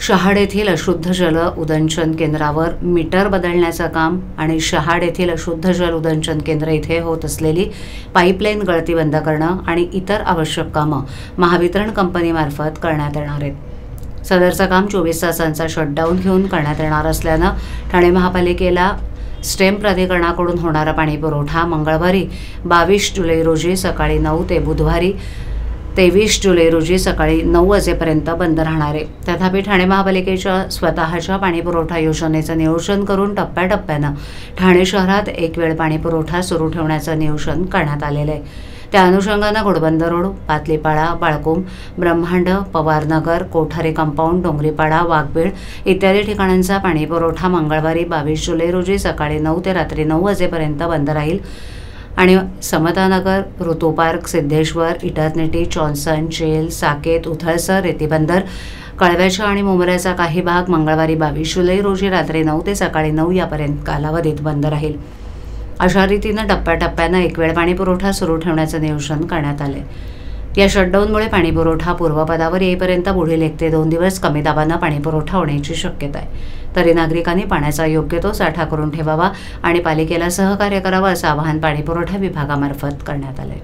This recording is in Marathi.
शहाड येथील अशुद्ध जल उदंचन केंद्रावर मीटर बदलण्याचं काम आणि शहाड येथील अशुद्ध जल उदंचन केंद्र इथे होत असलेली पाईपलाईन गळती बंद करणं आणि इतर आवश्यक कामं महावितरण कंपनीमार्फत करण्यात येणार आहेत। सदरचं काम 24 तासांचा शटडाऊन घेऊन करण्यात येणार असल्यानं ठाणे महापालिकेला स्टेम प्राधिकरणाकडून होणारा पाणी पुरवठा मंगळवारी 22 जुलै रोजी सकाळी 9 ते बुधवारी 23 जुलै रोजी सकाळी 9 वाजेपर्यंत बंद राहणार आहे। तथापि ठाणे महापालिकेच्या स्वतःच्या पाणीपुरवठा योजनेचं नियोजन करून टप्प्याटप्प्यानं ठाणे शहरात एक वेळ पाणीपुरवठा सुरू ठेवण्याचं नियोजन करण्यात आलेलं आहे। त्या अनुषंगानं घोडबंदर रोड, पातलीपाडा, बाळकुम, ब्रह्मांड, पवारनगर, कोठारी कंपाऊंड, डोंगरीपाडा, वाघबीळ इत्यादी ठिकाणांचा पाणीपुरवठा मंगळवारी 22 जुलै रोजी सकाळी 9 ते रात्री 9 वाजेपर्यंत बंद राहील आणि Samatanagar, Ritu park, Siddheshwar, Eternity, Johnson, jail, Saket, Uthalsar, Retibandar, कळव्याच्या आणि मुंबऱ्याचा काही भाग मंगळवारी 22 जुलै रोजी रात्री 9 ते सकाळी 9 यापर्यंत कालावधीत बंद राहील। अशा रीतीनं टप्प्याटप्प्यानं एक वेळ पाणीपुरवठा सुरू ठेवण्याचं नियोजन करण्यात आले। या शटडाऊनमुळे पाणीपुरवठा पूर्वपदावर येईपर्यंत पुढील 1 ते 2 दिवस कमी दाबानं पाणीपुरवठा होण्याची शक्यता आहे। तरी नागरिकांनी पाण्याचा योग्य तो साठा करून ठेवावा आणि पालिकेला सहकार्य करावं असं आवाहन पाणीपुरवठा विभागामार्फत करण्यात आले।